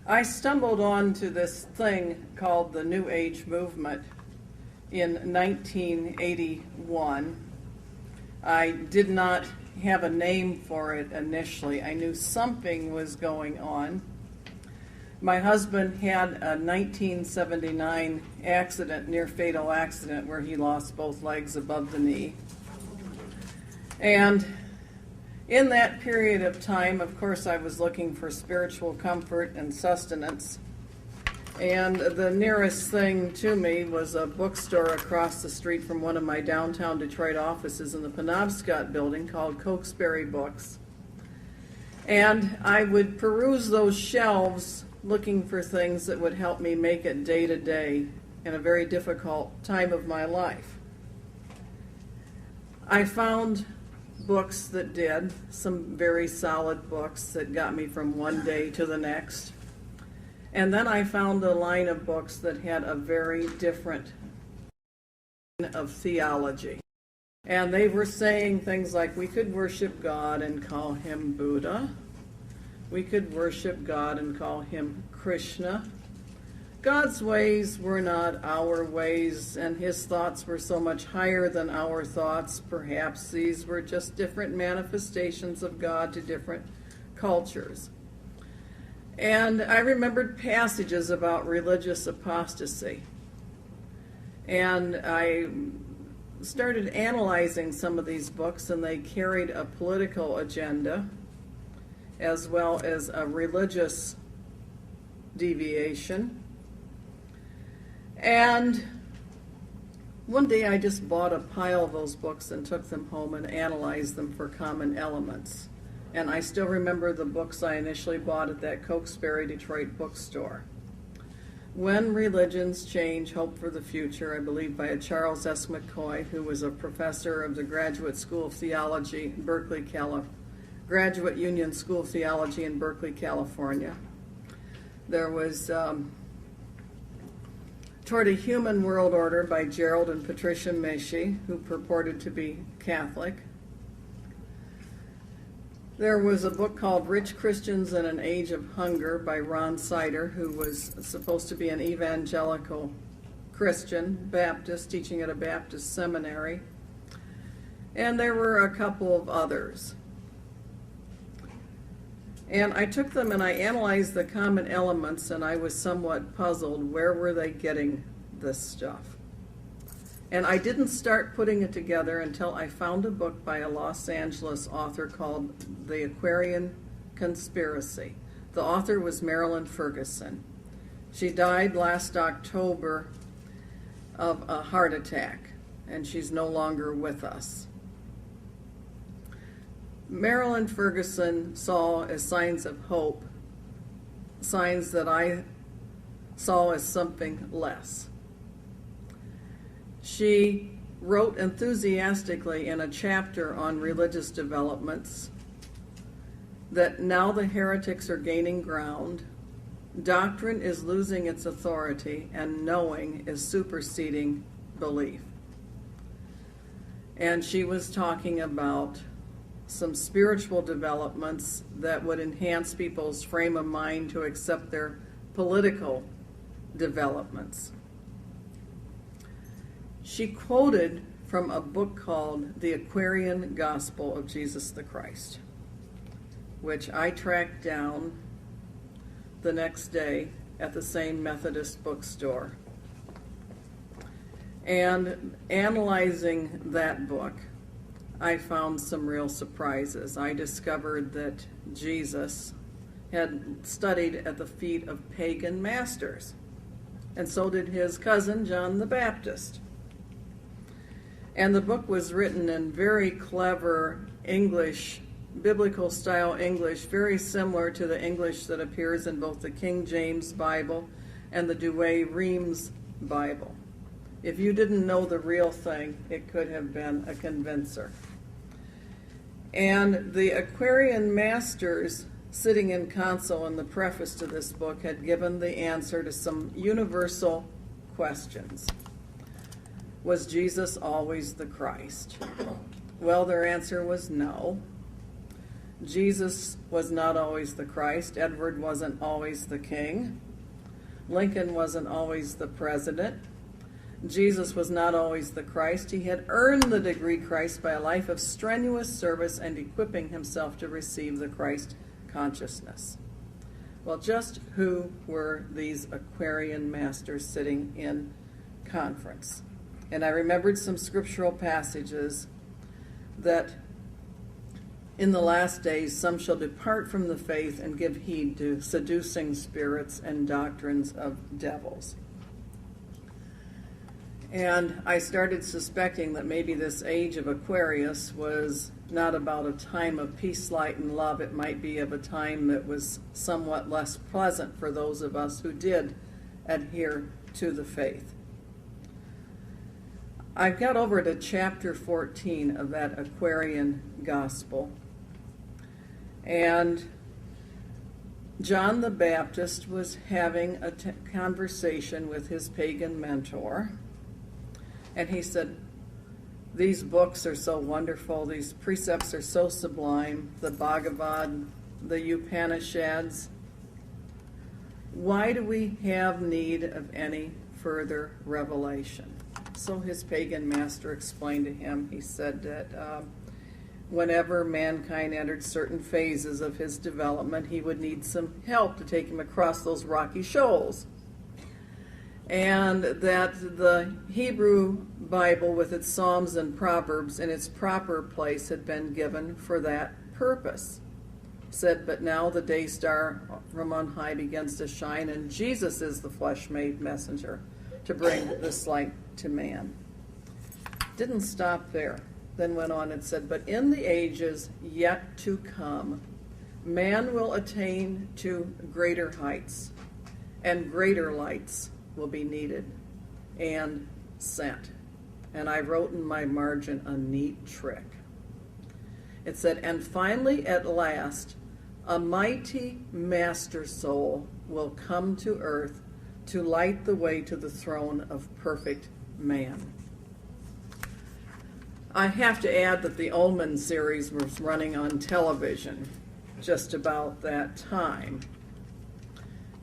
I stumbled onto this thing called the New Age movement in 1981. I did not have a name for it initially. I knew something was going on. My husband had a 1979 accident, near fatal accident, where he lost both legs above the knee. And in that period of time, of course, I was looking for spiritual comfort and sustenance. And the nearest thing to me was a bookstore across the street from one of my downtown Detroit offices in the Penobscot building called Cokesbury Books. And I would peruse those shelves looking for things that would help me make it day to day in a very difficult time of my life. I found books that did, some very solid books that got me from one day to the next. And then I found a line of books that had a very different of theology. And they were saying things like we could worship God and call him Buddha. We could worship God and call him Krishna. God's ways were not our ways, and his thoughts were so much higher than our thoughts. Perhaps these were just different manifestations of God to different cultures. And I remembered passages about religious apostasy. And I started analyzing some of these books, and they carried a political agenda as well as a religious deviation. And one day I just bought a pile of those books and took them home and analyzed them for common elements. And I still remember the books I initially bought at that Cokesbury Detroit bookstore. When Religions Change, Hope for the Future, I believe by a Charles S. McCoy, who was a professor of the Graduate School of Theology in Berkeley, Graduate Union School of Theology in Berkeley, California. There was Toward a Human World Order by Gerald and Patricia Mischie, who purported to be Catholic. There was a book called Rich Christians in an Age of Hunger by Ron Sider, who was supposed to be an evangelical Christian, Baptist, teaching at a Baptist seminary. And there were a couple of others. And I took them and I analyzed the common elements, and I was somewhat puzzled. Where were they getting this stuff? And I didn't start putting it together until I found a book by a Los Angeles author called The Aquarian Conspiracy. The author was Marilyn Ferguson. She died last October of a heart attack, and she's no longer with us. Marilyn Ferguson saw as signs of hope, signs that I saw as something less. She wrote enthusiastically in a chapter on religious developments that now the heretics are gaining ground, doctrine is losing its authority, and knowing is superseding belief. And she was talking about some spiritual developments that would enhance people's frame of mind to accept their political developments. She quoted from a book called The Aquarian Gospel of Jesus the Christ, which I tracked down the next day at the same Methodist bookstore. And analyzing that book, I found some real surprises. I discovered that Jesus had studied at the feet of pagan masters, and so did his cousin John the Baptist. And the book was written in very clever English, biblical style English, very similar to the English that appears in both the King James Bible and the Douay-Rheims Bible. If you didn't know the real thing, it could have been a convincer. And the Aquarian masters sitting in council in the preface to this book had given the answer to some universal questions. Was Jesus always the Christ? Well, their answer was no. Jesus was not always the Christ. Edward wasn't always the king. Lincoln wasn't always the president. Jesus was not always the Christ. He had earned the degree Christ by a life of strenuous service and equipping himself to receive the Christ consciousness. Well, just who were these Aquarian masters sitting in conference? And I remembered some scriptural passages that in the last days some shall depart from the faith and give heed to seducing spirits and doctrines of devils. And I started suspecting that maybe this age of Aquarius was not about a time of peace, light, and love. It might be of a time that was somewhat less pleasant for those of us who did adhere to the faith. I got over to chapter 14 of that Aquarian gospel, and John the Baptist was having a conversation with his pagan mentor. And he said, these books are so wonderful, these precepts are so sublime, the Bhagavad, the Upanishads. Why do we have need of any further revelation? So his pagan master explained to him, he said that whenever mankind entered certain phases of his development, he would need some help to take him across those rocky shoals. And that the Hebrew Bible with its Psalms and Proverbs in its proper place had been given for that purpose. Said, but now the day star from on high begins to shine, and Jesus is the flesh-made messenger to bring this light to man. Didn't stop there. Then went on and said, but in the ages yet to come, man will attain to greater heights, and greater lights will be needed and sent. And I wrote in my margin a neat trick. It said, and finally at last, a mighty master soul will come to earth to light the way to the throne of perfect man. I have to add that the Omen series was running on television just about that time.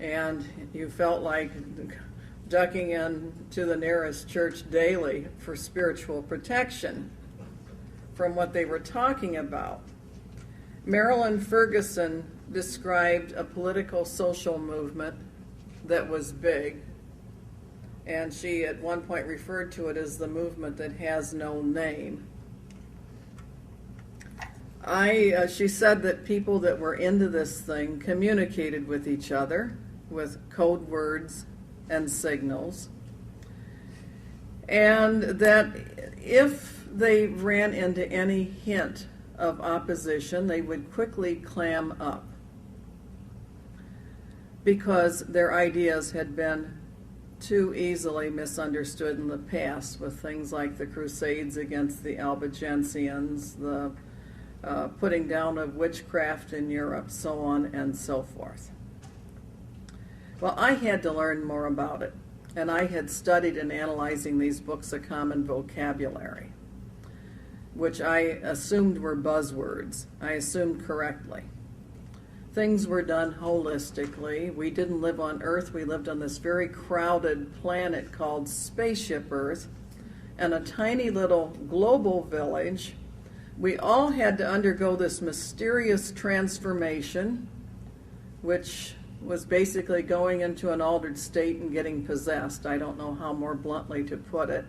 And you felt like ducking into the nearest church daily for spiritual protection from what they were talking about. Marilyn Ferguson described a political social movement that was big, and she at one point referred to it as the movement that has no name. She said that people that were into this thing communicated with each other with code words and signals, and that if they ran into any hint of opposition, they would quickly clam up because their ideas had been too easily misunderstood in the past with things like the Crusades against the Albigensians, the putting down of witchcraft in Europe, so on and so forth. Well, I had to learn more about it, and I had studied in analyzing these books a common vocabulary, which I assumed were buzzwords. I assumed correctly. Things were done holistically. We didn't live on Earth. We lived on this very crowded planet called Spaceship Earth, and a tiny little global village. We all had to undergo this mysterious transformation, which was basically going into an altered state and getting possessed. I don't know how more bluntly to put it.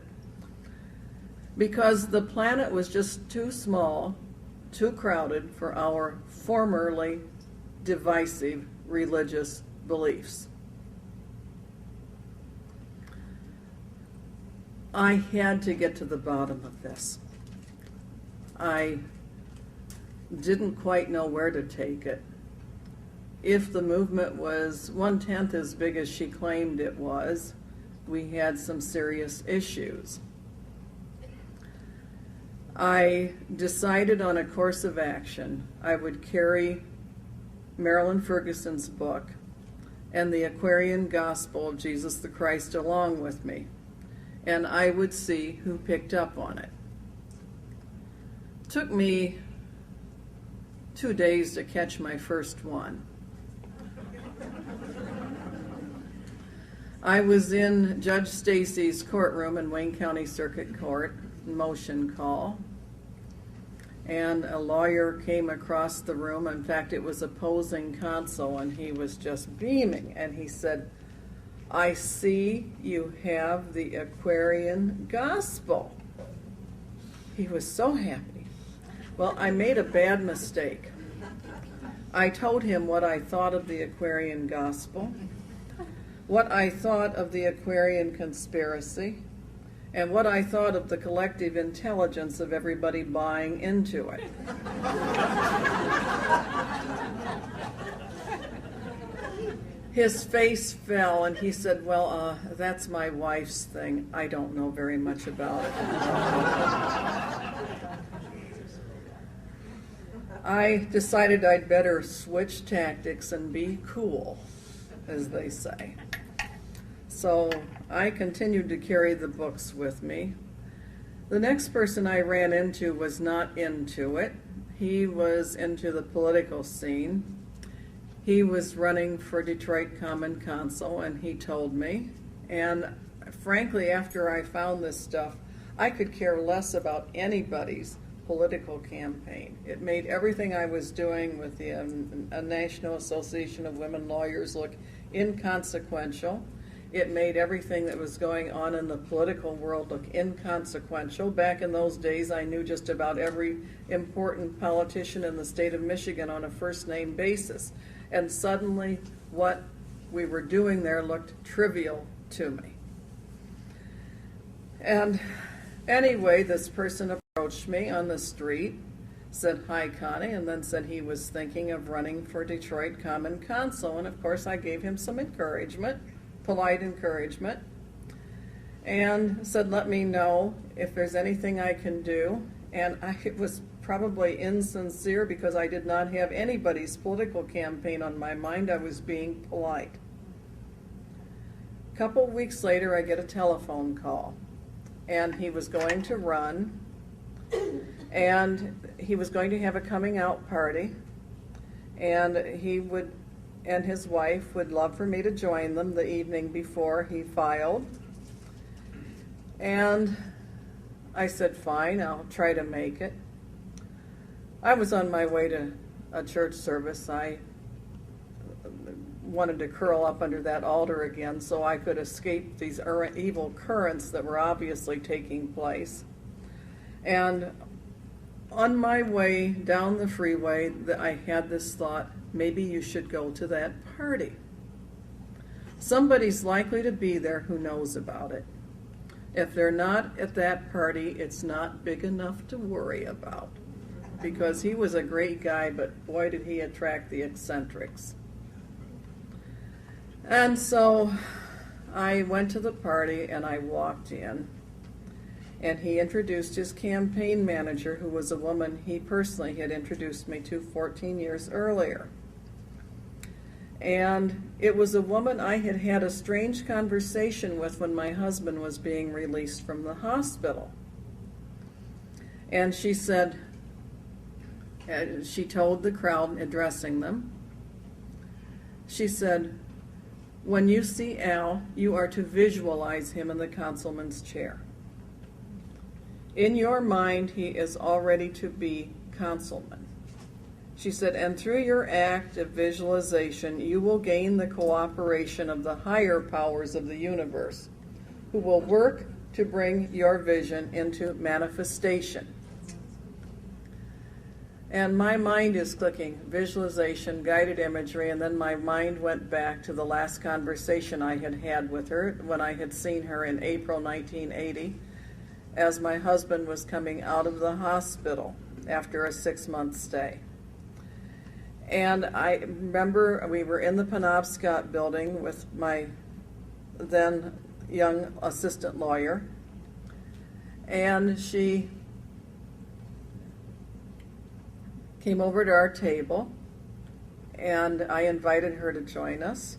Because the planet was just too small, too crowded for our formerly divisive religious beliefs. I had to get to the bottom of this. I didn't quite know where to take it. If the movement was 1/10 as big as she claimed it was, we had some serious issues. I decided on a course of action. I would carry Marilyn Ferguson's book and the Aquarian Gospel of Jesus the Christ along with me, and I would see who picked up on it. It took me 2 days to catch my first one. I was in Judge Stacy's courtroom in Wayne County Circuit Court, motion call, and a lawyer came across the room. In fact, it was opposing counsel, and he was just beaming, and he said, "I see you have the Aquarian Gospel." He was so happy. Well, I made a bad mistake. I told him what I thought of the Aquarian Gospel, what I thought of the Aquarian conspiracy, and what I thought of the collective intelligence of everybody buying into it. His face fell, and he said, "Well, that's my wife's thing. I don't know very much about it." I decided I'd better switch tactics and be cool, as they say. So I continued to carry the books with me. The next person I ran into was not into it. He was into the political scene. He was running for Detroit Common Council, and he told me. And frankly, after I found this stuff, I could care less about anybody's political campaign. It made everything I was doing with the National Association of Women Lawyers look inconsequential. It made everything that was going on in the political world look inconsequential. Back in those days, I knew just about every important politician in the state of Michigan on a first-name basis. And suddenly, what we were doing there looked trivial to me. And anyway, this person approached me on the street, said, "Hi, Connie," and then said he was thinking of running for Detroit Common Council. And of course, I gave him some encouragement, polite encouragement, and said, "Let me know if there's anything I can do." And it was probably insincere because I did not have anybody's political campaign on my mind. I was being polite. A couple weeks later, I get a telephone call, and he was going to run, and he was going to have a coming out party, and he would and his wife would love for me to join them the evening before he filed. And I said, "Fine, I'll try to make it." I was on my way to a church service. I wanted to curl up under that altar again so I could escape these evil currents that were obviously taking place. And on my way down the freeway, I had this thought, maybe you should go to that party. Somebody's likely to be there who knows about it. If they're not at that party, it's not big enough to worry about. Because he was a great guy, but boy did he attract the eccentrics. And so I went to the party and I walked in. And he introduced his campaign manager, who was a woman he personally had introduced me to 14 years earlier. And it was a woman I had had a strange conversation with when my husband was being released from the hospital. And she said, she told the crowd addressing them, she said, "When you see Al, you are to visualize him in the councilman's chair. In your mind, he is already to be councilman." She said, "And through your act of visualization, you will gain the cooperation of the higher powers of the universe, who will work to bring your vision into manifestation." And my mind is clicking, visualization, guided imagery, and then my mind went back to the last conversation I had had with her when I had seen her in April 1980, as my husband was coming out of the hospital after a 6-month stay. And I remember we were in the Penobscot building with my then young assistant lawyer, and she came over to our table, and I invited her to join us.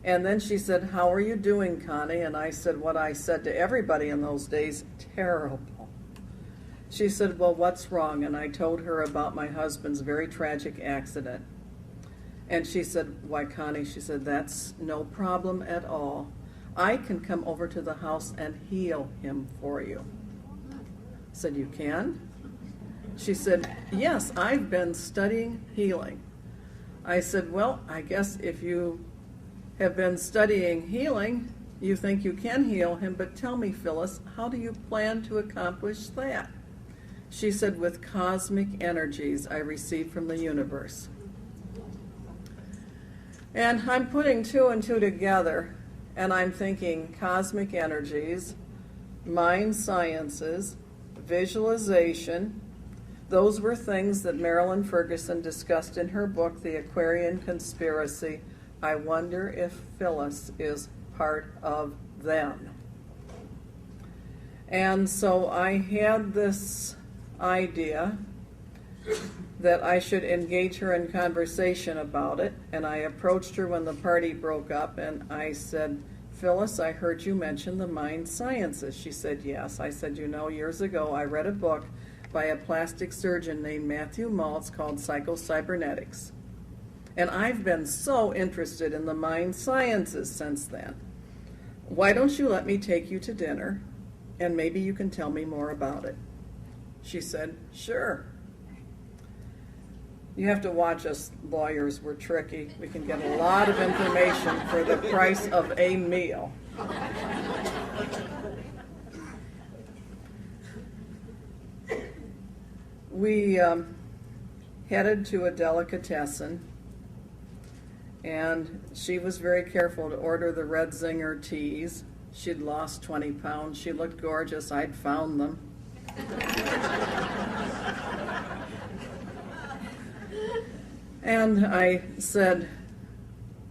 And then she said, "How are you doing, Connie?" And I said what I said to everybody in those days, "Terrible." She said, well, what's wrong? And I told her about my husband's very tragic accident. And she said, why, Connie, she said, that's no problem at all. I can come over to the house and heal him for you. I said, you can? She said, yes, I've been studying healing. I said, well, I guess if you have been studying healing, you think you can heal him, but tell me, Phyllis, how do you plan to accomplish that? She said, with cosmic energies I received from the universe. And I'm putting two and two together, and I'm thinking cosmic energies, mind sciences, visualization. Those were things that Marilyn Ferguson discussed in her book, The Aquarian Conspiracy. I wonder if Phyllis is part of them. And so I had this idea that I should engage her in conversation about it, and I approached her when the party broke up, and I said, Phyllis, I heard you mention the mind sciences. She said, yes. I said, you know, years ago I read a book by a plastic surgeon named Matthew Maltz called Psycho-Cybernetics. And I've been so interested in the mind sciences since then. Why don't you let me take you to dinner, and maybe you can tell me more about it? She said, sure. You have to watch us lawyers. We're tricky. We can get a lot of information for the price of a meal. We headed to a delicatessen, and she was very careful to order the red zinger teas. She'd lost 20 pounds. She looked gorgeous. I'd found them. And I said,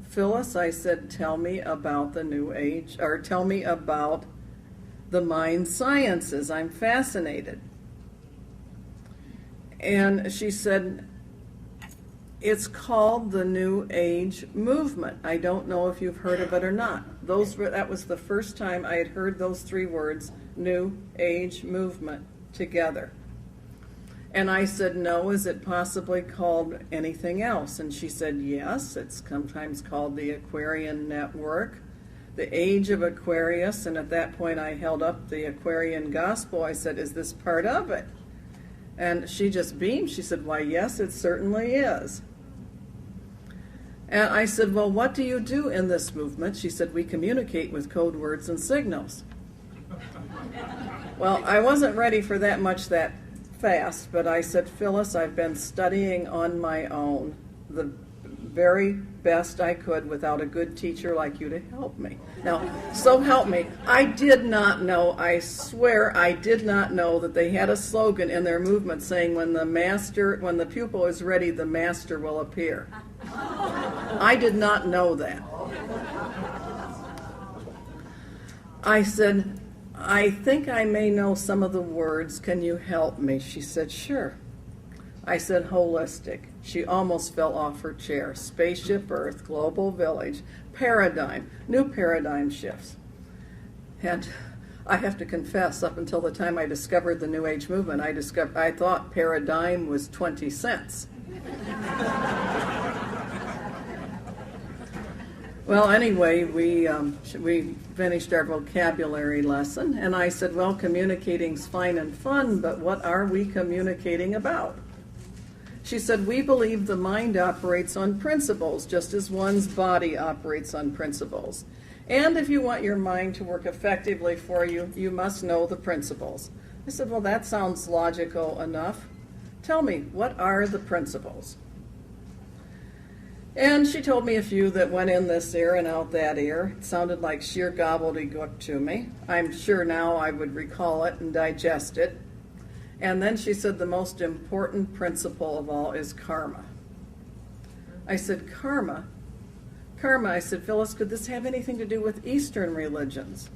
Phyllis, I said, tell me about the New Age, or tell me about the mind sciences. I'm fascinated. And she said, it's called the New Age movement. I don't know if you've heard of it or not. That was the first time I had heard those three words, New Age movement, together. And I said, no, is it possibly called anything else? And she said, yes, it's sometimes called the Aquarian Network, the Age of Aquarius. And at that point I held up the Aquarian Gospel. I said, is this part of it? And she just beamed. She said, why, yes, it certainly is. And I said, well, what do you do in this movement? She said, we communicate with code words and signals. Well, I wasn't ready for that much that fast, but I said, Phyllis, I've been studying on my own the very best I could without a good teacher like you to help me. Now, so help me, I did not know, I swear I did not know that they had a slogan in their movement saying, when the pupil is ready, the master will appear. I did not know that. I said, I think I may know some of the words. Can you help me? She said, sure. I said, holistic. She almost fell off her chair. Spaceship Earth, global village, paradigm, new paradigm shifts. And I have to confess, up until the time I discovered the New Age movement, I thought paradigm was 20 cents. Well, anyway, we finished our vocabulary lesson, and I said, well, communicating's fine and fun, but what are we communicating about? She said, we believe the mind operates on principles, just as one's body operates on principles. And if you want your mind to work effectively for you, you must know the principles. I said, well, that sounds logical enough. Tell me, what are the principles? And she told me a few that went in this ear and out that ear. It sounded like sheer gobbledygook to me. I'm sure now I would recall it and digest it. And then she said the most important principle of all is karma. I said, karma? Karma, I said, Phyllis, could this have anything to do with Eastern religions?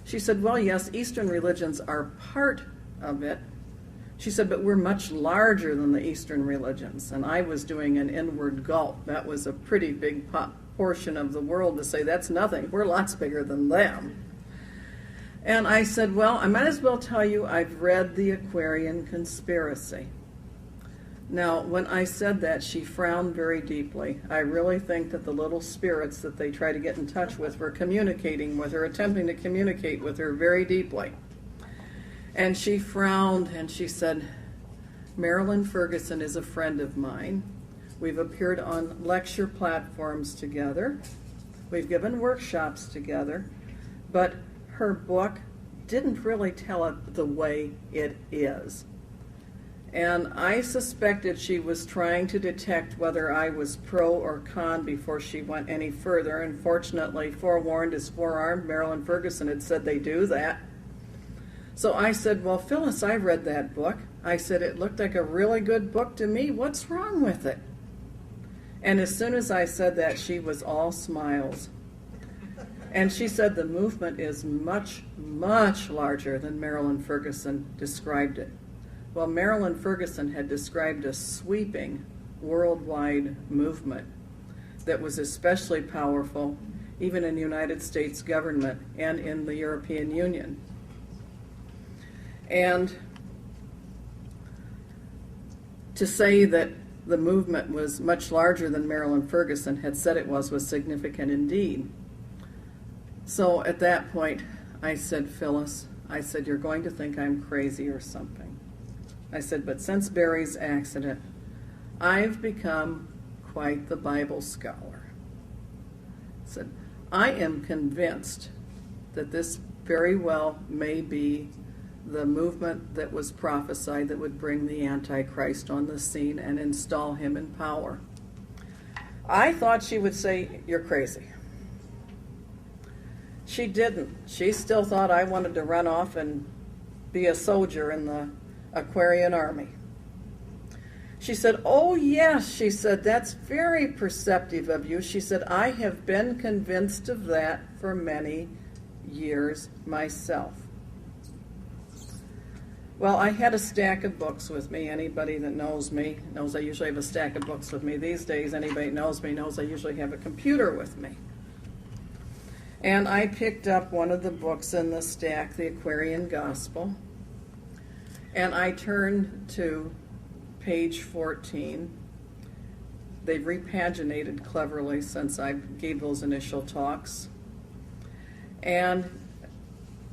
She said, well, yes, Eastern religions are part of it. She said, but we're much larger than the Eastern religions. And I was doing an inward gulp. That was a pretty big portion of the world to say, that's nothing. We're lots bigger than them. And I said, well, I might as well tell you I've read The Aquarian Conspiracy. Now, when I said that, she frowned very deeply. I really think that the little spirits that they try to get in touch with were communicating with her, attempting to communicate with her very deeply. And she frowned and she said, Marilyn Ferguson is a friend of mine. We've appeared on lecture platforms together. We've given workshops together. But her book didn't really tell it the way it is. And I suspected she was trying to detect whether I was pro or con before she went any further. And fortunately, forewarned is forearmed. Marilyn Ferguson had said they do that. So I said, well, Phyllis, I read that book. I said, it looked like a really good book to me. What's wrong with it? And as soon as I said that, she was all smiles. And she said the movement is much, much larger than Marilyn Ferguson described it. Well, Marilyn Ferguson had described a sweeping worldwide movement that was especially powerful even in the United States government and in the European Union. And to say that the movement was much larger than Marilyn Ferguson had said it was significant indeed. So at that point, I said, Phyllis, I said, you're going to think I'm crazy or something. I said, but since Barry's accident, I've become quite the Bible scholar. I said, I am convinced that this very well may be the movement that was prophesied that would bring the Antichrist on the scene and install him in power. I thought she would say, you're crazy. She didn't. She still thought I wanted to run off and be a soldier in the Aquarian army. She said, oh yes, she said, that's very perceptive of you. She said, I have been convinced of that for many years myself. Well, I had a stack of books with me. Anybody that knows me knows I usually have a stack of books with me. These days, anybody that knows me knows I usually have a computer with me. And I picked up one of the books in the stack, The Aquarian Gospel, and I turned to page 14. They've repaginated cleverly since I gave those initial talks, and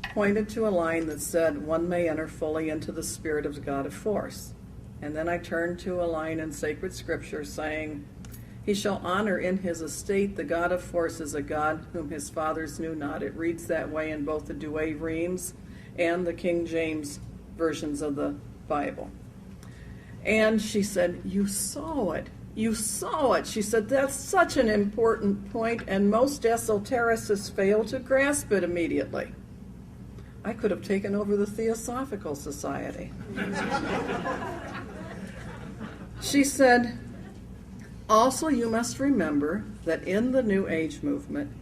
pointed to a line that said, one may enter fully into the spirit of the God of force. And then I turned to a line in sacred scripture saying, he shall honor in his estate the God of force is a God whom his fathers knew not. It reads that way in both the Douay Rheims and the King James versions of the Bible. And she said, you saw it. You saw it. She said, that's such an important point, and most esotericists fail to grasp it immediately. I could have taken over the Theosophical Society. She said, also you must remember that in the New Age movement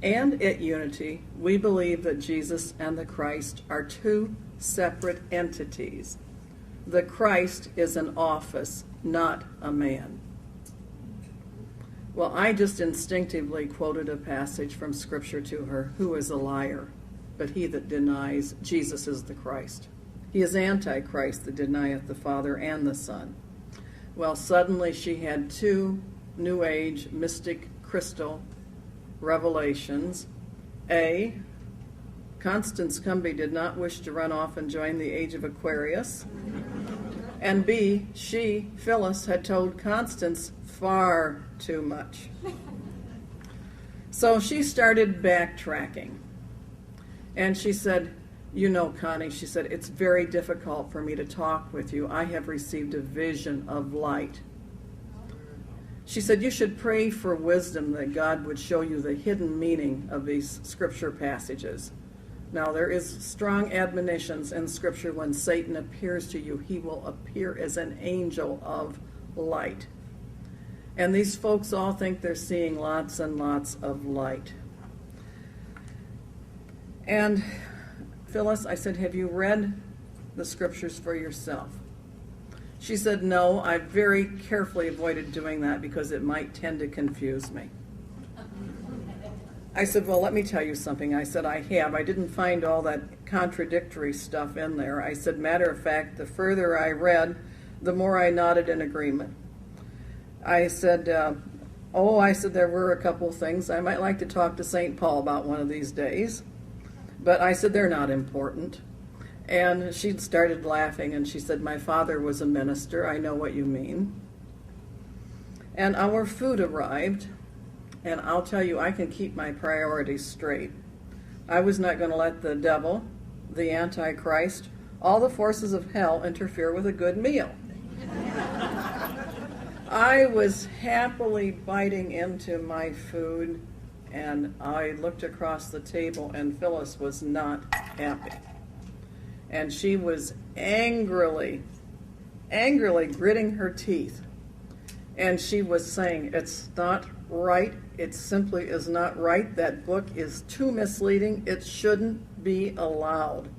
and at Unity, we believe that Jesus and the Christ are two separate entities. The Christ is an office, not a man. Well, I just instinctively quoted a passage from Scripture to her, who is a liar, but he that denies Jesus is the Christ. He is Antichrist that denieth the Father and the Son. Well, suddenly she had two New Age mystic crystal revelations. A, Constance Cumbey did not wish to run off and join the age of Aquarius. And B, she, Phyllis, had told Constance far too much. So she started backtracking. And she said, you know, Connie, she said, it's very difficult for me to talk with you. I have received a vision of light. She said, you should pray for wisdom that God would show you the hidden meaning of these scripture passages. Now, there is strong admonitions in Scripture when Satan appears to you, he will appear as an angel of light. And these folks all think they're seeing lots and lots of light. And Phyllis, I said, have you read the Scriptures for yourself? She said, no, I very carefully avoided doing that because it might tend to confuse me. I said, well, let me tell you something. I said, I have. I didn't find all that contradictory stuff in there. I said, matter of fact, the further I read, the more I nodded in agreement. I said, I said, there were a couple things. I might like to talk to St. Paul about one of these days. But I said, they're not important. And she started laughing, and she said, my father was a minister. I know what you mean. And our food arrived. And I'll tell you, I can keep my priorities straight. I was not going to let the devil, the Antichrist, all the forces of hell interfere with a good meal. I was happily biting into my food, and I looked across the table, and Phyllis was not happy. And she was angrily gritting her teeth. And she was saying, it's not right. It simply is not right. That book is too misleading. It shouldn't be allowed.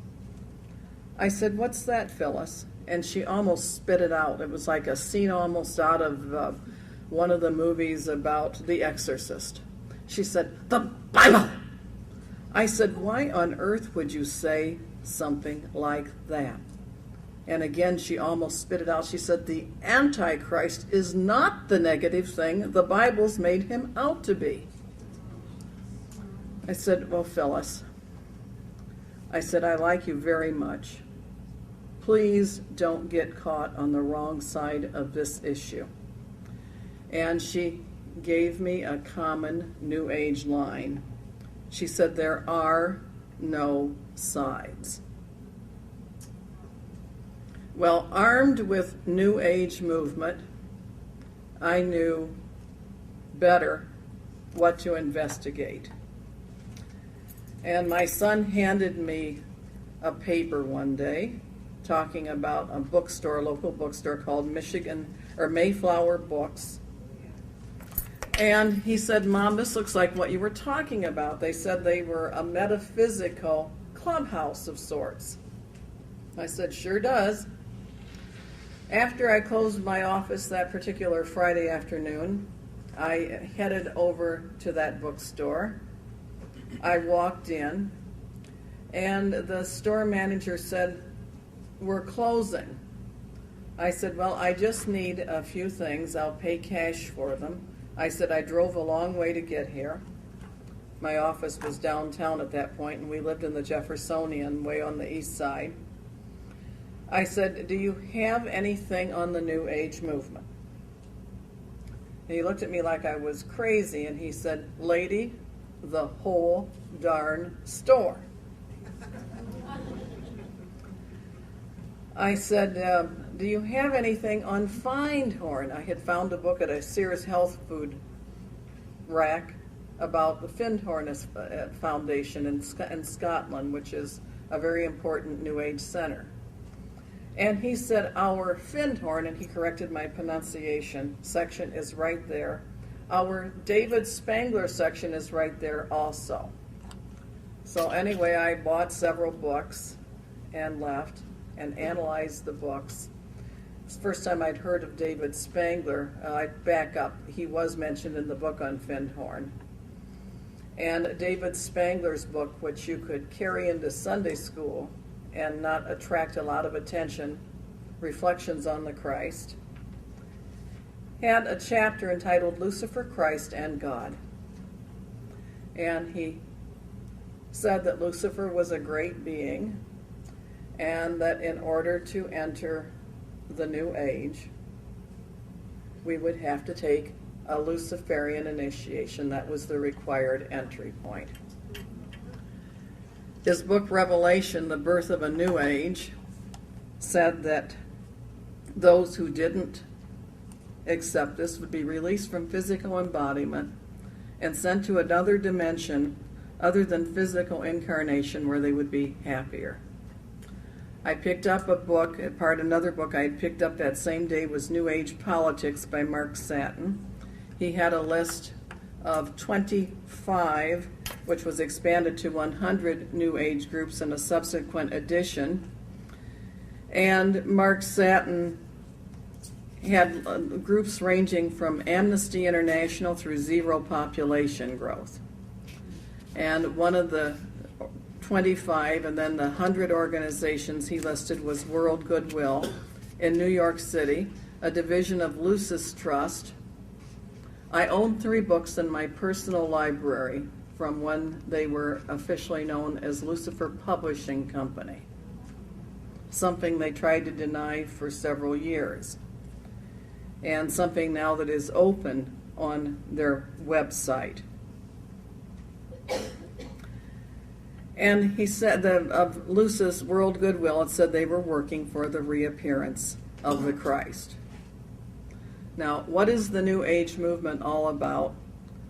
I said, what's that, Phyllis? And she almost spit it out. It was like a scene almost out of one of the movies about The Exorcist. She said, the Bible! I said, why on earth would you say something like that? And again, she almost spit it out. She said, the Antichrist is not the negative thing the Bible's made him out to be. I said, well, Phyllis, I said, I like you very much. Please don't get caught on the wrong side of this issue. And she gave me a common New Age line. She said, there are no sides. Well, armed with New Age movement, I knew better what to investigate. And my son handed me a paper one day talking about a bookstore, a local bookstore called Mayflower Books. And he said, Mom, this looks like what you were talking about. They said they were a metaphysical clubhouse of sorts. I said, sure does. After I closed my office that particular Friday afternoon, I headed over to that bookstore. I walked in, and the store manager said, we're closing. I said, well, I just need a few things. I'll pay cash for them. I said, I drove a long way to get here. My office was downtown at that point, and we lived in the Jeffersonian, way on the east side. I said, do you have anything on the New Age movement? And he looked at me like I was crazy, and he said, lady, the whole darn store. I said, do you have anything on Findhorn? I had found a book at a Sears Health Food rack about the Findhorn Foundation in Scotland, which is a very important New Age center. And he said, our Findhorn, and he corrected my pronunciation, section is right there. Our David Spangler section is right there also. So anyway, I bought several books and left and analyzed the books. It's the first time I'd heard of David Spangler. I'd back up. He was mentioned in the book on Findhorn. And David Spangler's book, which you could carry into Sunday school and not attract a lot of attention, Reflections on the Christ, had a chapter entitled Lucifer, Christ, and God. And he said that Lucifer was a great being, and that in order to enter the New Age, we would have to take a Luciferian initiation. That was the required entry point. His book, Revelation, The Birth of a New Age, said that those who didn't accept this would be released from physical embodiment and sent to another dimension other than physical incarnation where they would be happier. I picked up a book, another book I had picked up that same day was New Age Politics by Mark Satin. He had a list of 25, which was expanded to 100 New Age groups in a subsequent edition. And Mark Satin had groups ranging from Amnesty International through Zero Population Growth. And one of the 25 and then the 100 organizations he listed was World Goodwill in New York City, a division of Lucis Trust. I own 3 books in my personal library from when they were officially known as Lucifer Publishing Company, something they tried to deny for several years, and something now that is open on their website. And he said that of Lucis World Goodwill, it said they were working for the reappearance of the Christ. Now, what is the New Age movement all about?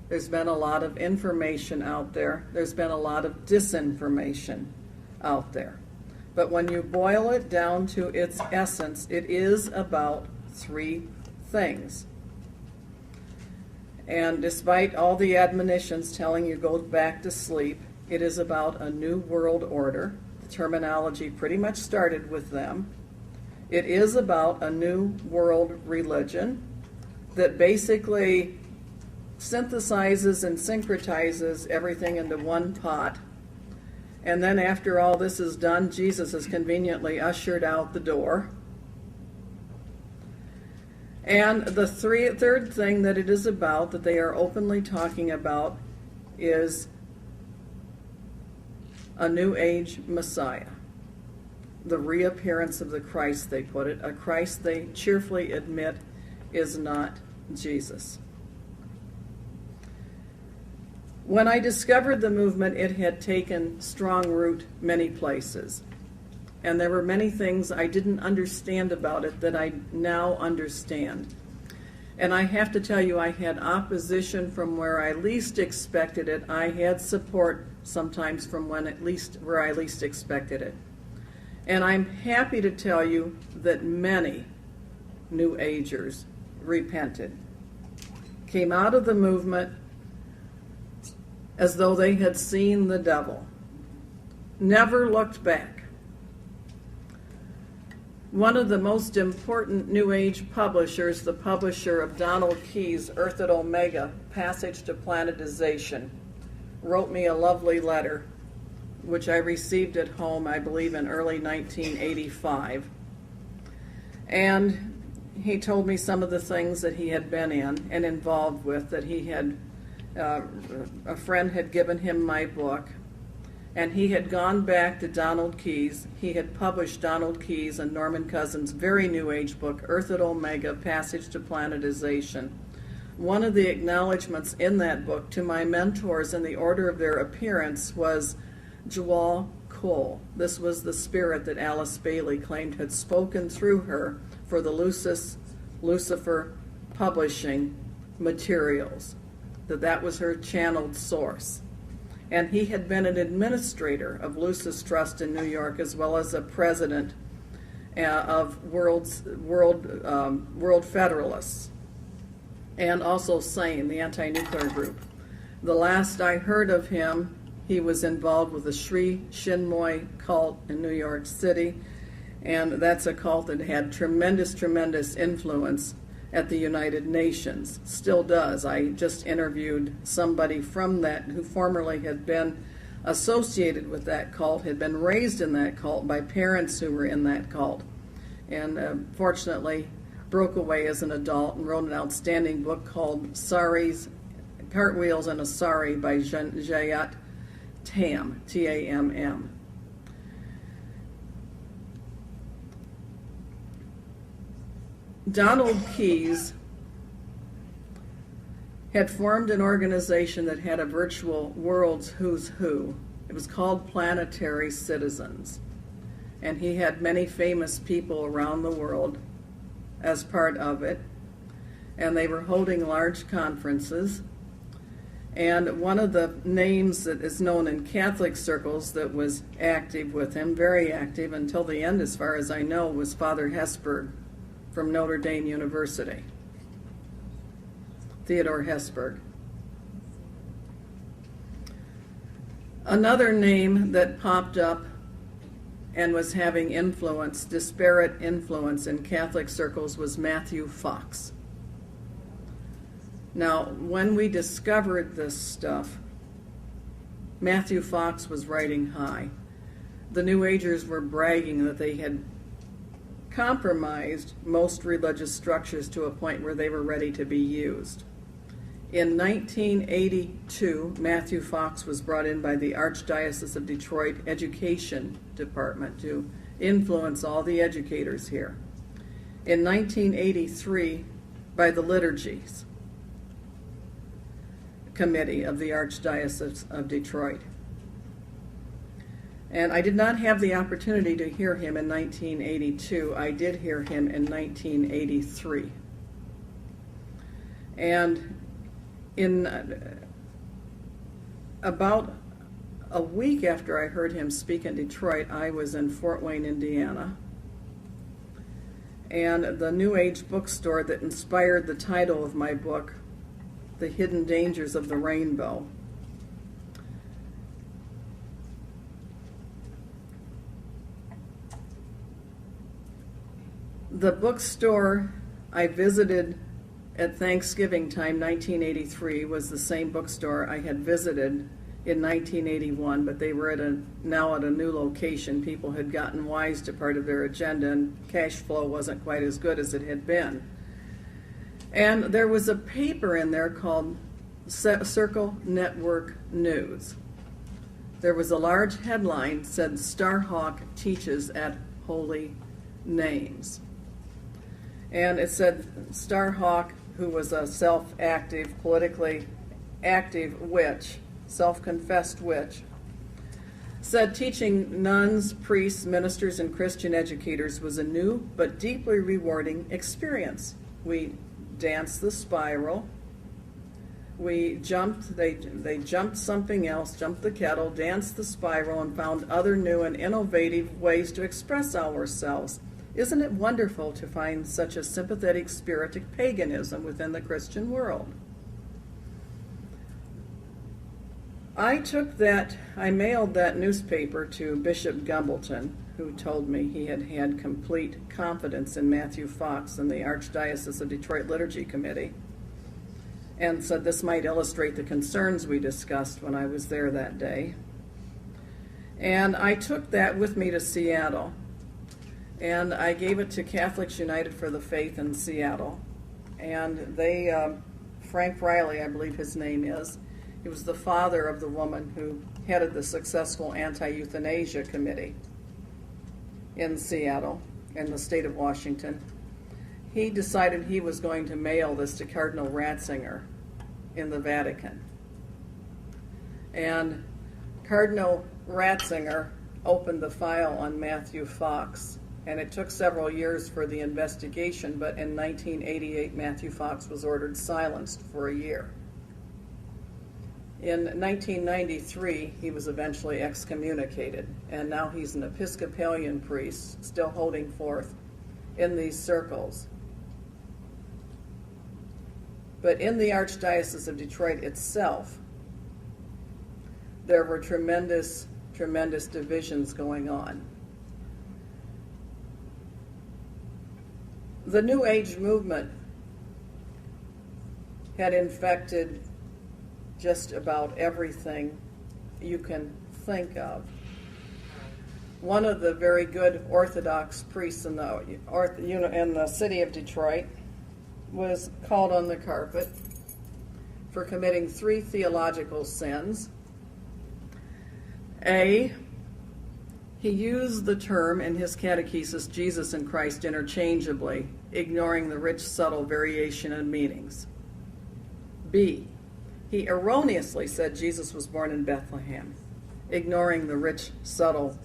There's been a lot of information out there. There's been a lot of disinformation out there. But when you boil it down to its essence, it is about 3 things. And despite all the admonitions telling you go back to sleep, it is about a new world order. The terminology pretty much started with them. It is about a new world religion that basically synthesizes and syncretizes everything into one pot. And then after all this is done, Jesus is conveniently ushered out the door. And the third thing that it is about, that they are openly talking about, is a New Age Messiah. The reappearance of the Christ, they put it, a Christ they cheerfully admit is not Jesus. When I discovered the movement, it had taken strong root many places. And there were many things I didn't understand about it that I now understand. And I have to tell you, I had opposition from where I least expected it. I had support sometimes from where I least expected it. And I'm happy to tell you that many New Agers repented, came out of the movement as though they had seen the devil, never looked back. One of the most important New Age publishers, the publisher of Donald Key's Earth at Omega, Passage to Planetization, wrote me a lovely letter, which I received at home, I believe, in early 1985. And he told me some of the things that he had been in and involved with, that he had, a friend had given him my book, and he had gone back to Donald Key's. He had published Donald Key's and Norman Cousins' very New Age book, Earth at Omega, Passage to Planetization. One of the acknowledgments in that book to my mentors in the order of their appearance was Jewel Cole. This was the spirit that Alice Bailey claimed had spoken through her for the Lucifer publishing materials, that was her channeled source. And he had been an administrator of Lucis Trust in New York, as well as a president of World Federalists, and also SANE, the anti-nuclear group. The last I heard of him, he was involved with the Sri Chinmoy cult in New York City, and that's a cult that had tremendous, tremendous influence at the United Nations, still does. I just interviewed somebody from that who formerly had been associated with that cult, had been raised in that cult by parents who were in that cult, and fortunately broke away as an adult and wrote an outstanding book called Cartwheels and a Sari by Jayat Tam, T-A-M-M. Donald Keyes had formed an organization that had a virtual world's who's who. It was called Planetary Citizens. And he had many famous people around the world as part of it. And they were holding large conferences. And one of the names that is known in Catholic circles that was active with him, very active until the end as far as I know, was Father Hesburgh from Notre Dame University, Theodore Hesburgh. Another name that popped up and was having influence, disparate influence in Catholic circles, was Matthew Fox. Now, when we discovered this stuff, Matthew Fox was riding high. The New Agers were bragging that they had compromised most religious structures to a point where they were ready to be used. In 1982, Matthew Fox was brought in by the Archdiocese of Detroit Education Department to influence all the educators here. In 1983, by the Liturgies Committee of the Archdiocese of Detroit. And I did not have the opportunity to hear him in 1982. I did hear him in 1983. And in about a week after I heard him speak in Detroit, I was in Fort Wayne, Indiana. And the New Age bookstore that inspired the title of my book, The Hidden Dangers of the Rainbow, the bookstore I visited at Thanksgiving time 1983 was the same bookstore I had visited in 1981, but they were now at a new location. People had gotten wise to part of their agenda, and cash flow wasn't quite as good as it had been. And there was a paper in there called Circle Network News. There was a large headline said, "Starhawk teaches at Holy Names." And it said Starhawk, who was a self-active, politically active witch, self-confessed witch, said teaching nuns, priests, ministers, and Christian educators was a new but deeply rewarding experience. We danced the spiral. We jumped, they jumped something else, jumped the kettle, danced the spiral, and found other new and innovative ways to express ourselves. Isn't it wonderful to find such a sympathetic spirit of paganism within the Christian world? I mailed that newspaper to Bishop Gumbleton, who told me he had had complete confidence in Matthew Fox and the Archdiocese of Detroit Liturgy Committee, and said this might illustrate the concerns we discussed when I was there that day. And I took that with me to Seattle. And I gave it to Catholics United for the Faith in Seattle. And they, Frank Riley, I believe his name is, he was the father of the woman who headed the successful anti-euthanasia committee in Seattle, in the state of Washington. He decided he was going to mail this to Cardinal Ratzinger in the Vatican. And Cardinal Ratzinger opened the file on Matthew Fox. And it took several years for the investigation, but in 1988, Matthew Fox was ordered silenced for a year. In 1993, he was eventually excommunicated, and now he's an Episcopalian priest, still holding forth in these circles. But in the Archdiocese of Detroit itself, there were tremendous, tremendous divisions going on. The New Age movement had infected just about everything you can think of. One of the very good Orthodox priests in the city of Detroit was called on the carpet for committing 3 theological sins. He used the term in his catechesis Jesus and Christ interchangeably, ignoring the rich, subtle variation in meanings. B, he erroneously said Jesus was born in Bethlehem, ignoring the rich, subtle,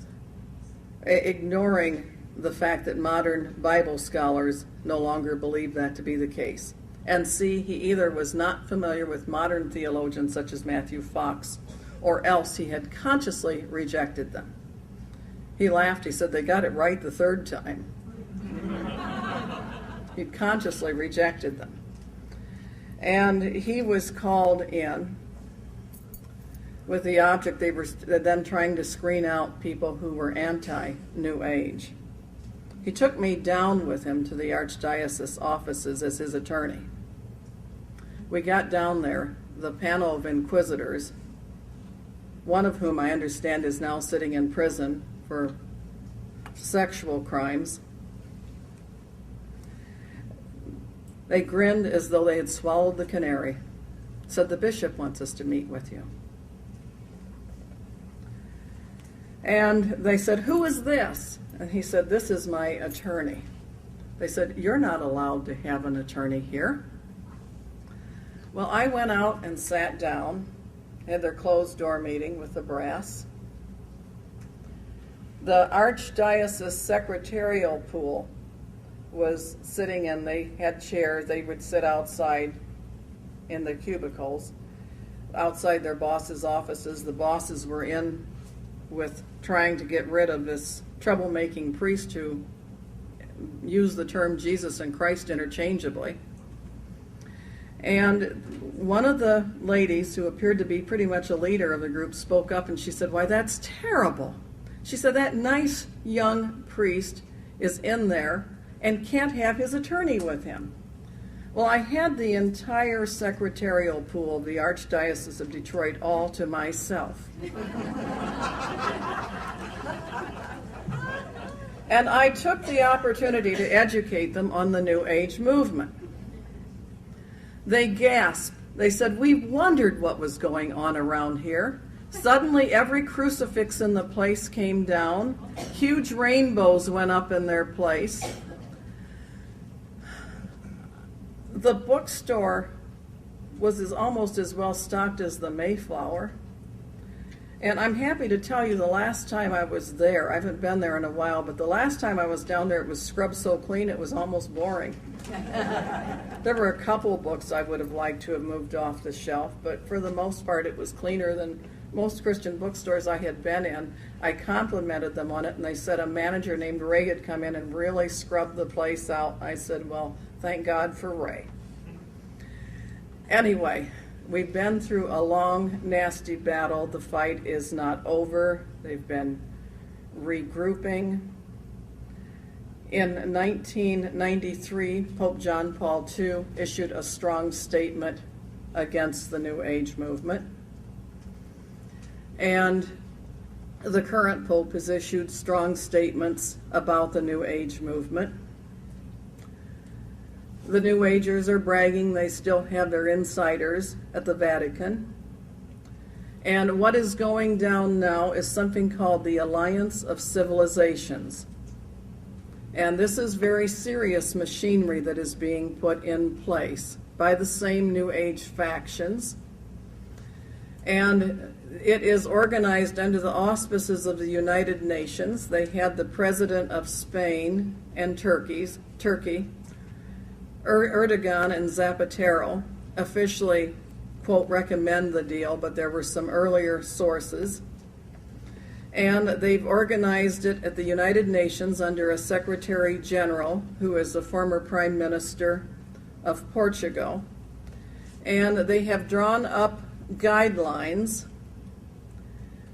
ignoring the fact that modern Bible scholars no longer believe that to be the case. And C, he either was not familiar with modern theologians such as Matthew Fox, or else he had consciously rejected them. He laughed. He said they got it right the 3rd time. He'd consciously rejected them. And he was called in with the object they were then trying to screen out people who were anti-New Age. He took me down with him to the Archdiocese offices as his attorney. We got down there, the panel of inquisitors one of whom I understand is now sitting in prison for sexual crimes. They grinned as though they had swallowed the canary. Said, the bishop wants us to meet with you. And they said, who is this? And he said, this is my attorney. They said, you're not allowed to have an attorney here. Well, I went out and sat down, had their closed door meeting with the brass. The Archdiocese secretarial pool was sitting, and they had chairs. They would sit outside in the cubicles, outside their bosses' offices. The bosses were in with trying to get rid of this troublemaking priest who used the term Jesus and Christ interchangeably. And one of the ladies, who appeared to be pretty much a leader of the group, spoke up and she said, why, that's terrible. She said, that nice young priest is in there and can't have his attorney with him. Well, I had the entire secretarial pool of the Archdiocese of Detroit all to myself. And I took the opportunity to educate them on the New Age movement. They gasped. They said, we wondered what was going on around here. Suddenly, every crucifix in the place came down. Huge rainbows went up in their place. The bookstore was almost as well stocked as the Mayflower. And I'm happy to tell you the last time I was there, I haven't been there in a while, but the last time I was down there, it was scrubbed so clean it was almost boring. There were a couple books I would have liked to have moved off the shelf, but for the most part it was cleaner than most Christian bookstores I had been in. I complimented them on it, and they said a manager named Ray had come in and really scrubbed the place out. I said, well, thank God for Ray. Anyway, we've been through a long, nasty battle. The fight is not over. They've been regrouping. In 1993, Pope John Paul II issued a strong statement against the New Age movement. And the current Pope has issued strong statements about the New Age movement. The New Agers are bragging they still have their insiders at the Vatican. And what is going down now is something called the Alliance of Civilizations. And this is very serious machinery that is being put in place by the same New Age factions. And it is organized under the auspices of the United Nations. They had the president of Spain and Turkey, Erdogan and Zapatero, officially, quote, recommend the deal, but there were some earlier sources. And they've organized it at the United Nations under a Secretary General who is a former Prime Minister of Portugal. And they have drawn up guidelines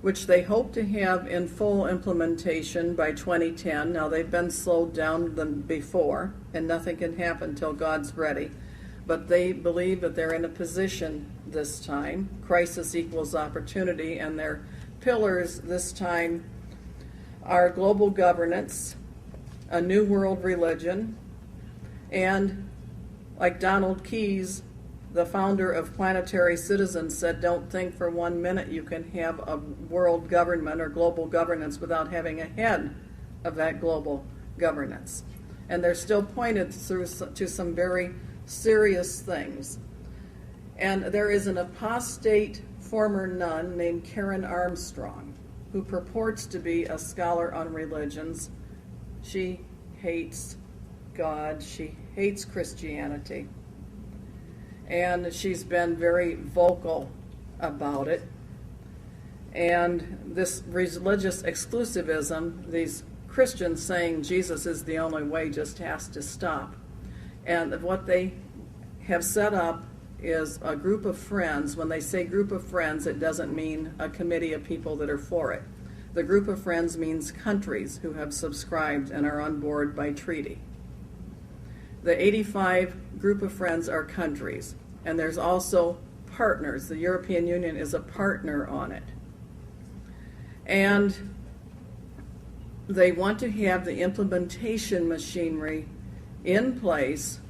which they hope to have in full implementation by 2010. Now, they've been slowed down than before, and nothing can happen until God's ready. But they believe that they're in a position this time. Crisis equals opportunity, and their pillars this time are global governance, a new world religion, and like Donald Keyes, the founder of Planetary Citizens, said, don't think for 1 minute you can have a world government or global governance without having a head of that global governance. And they're still pointed through to some very serious things. And there is an apostate former nun named Karen Armstrong who purports to be a scholar on religions. She hates God. She hates Christianity. And she's been very vocal about it. And this religious exclusivism, these Christians saying Jesus is the only way, just has to stop. And what they have set up is a group of friends. When they say group of friends, it doesn't mean a committee of people that are for it. The group of friends means countries who have subscribed and are on board by treaty. The 85 group of friends are countries, and there's also partners. The European Union is a partner on it. And they want to have the implementation machinery in place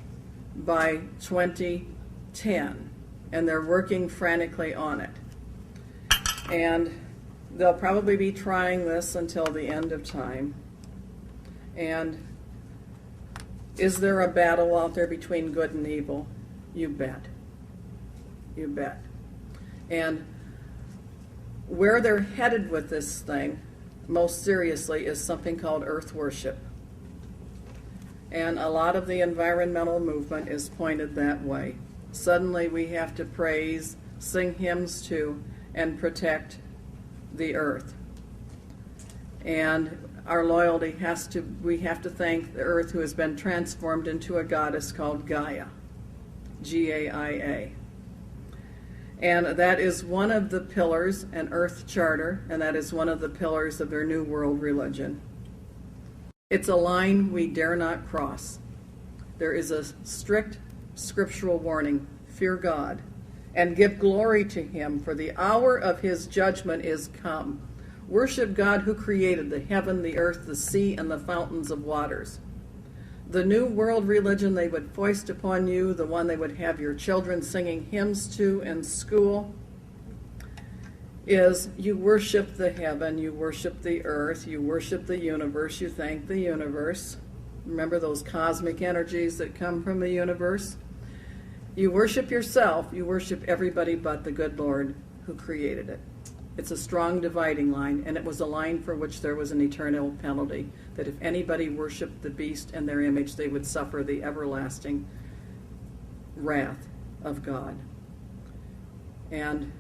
by 2010, and they're working frantically on it. And they'll probably be trying this until the end of time. And is there a battle out there between good and evil? You bet. You bet. And where they're headed with this thing, most seriously, is something called earth worship. And a lot of the environmental movement is pointed that way. Suddenly we have to praise, sing hymns to, and protect the earth. And our loyalty we have to thank the earth, who has been transformed into a goddess called Gaia, G-A-I-A. And that is one of the pillars, an earth charter, and that is one of the pillars of their New World religion. It's a line we dare not cross. There is a strict scriptural warning: fear God and give glory to him, for the hour of his judgment is come. Worship God who created the heaven, the earth, the sea, and the fountains of waters. The New World religion they would foist upon you, the one they would have your children singing hymns to in school, is you worship the heaven, you worship the earth, you worship the universe, you thank the universe. Remember those cosmic energies that come from the universe? You worship yourself, you worship everybody but the good Lord who created it. It's a strong dividing line, and it was a line for which there was an eternal penalty, that if anybody worshiped the beast and their image, they would suffer the everlasting wrath of God. And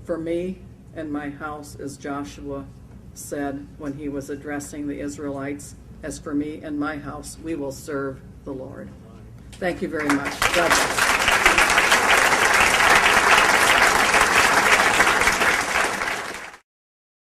for me and my house, as Joshua said when he was addressing the Israelites, as for me and my house, we will serve the Lord. Thank you very much. God bless.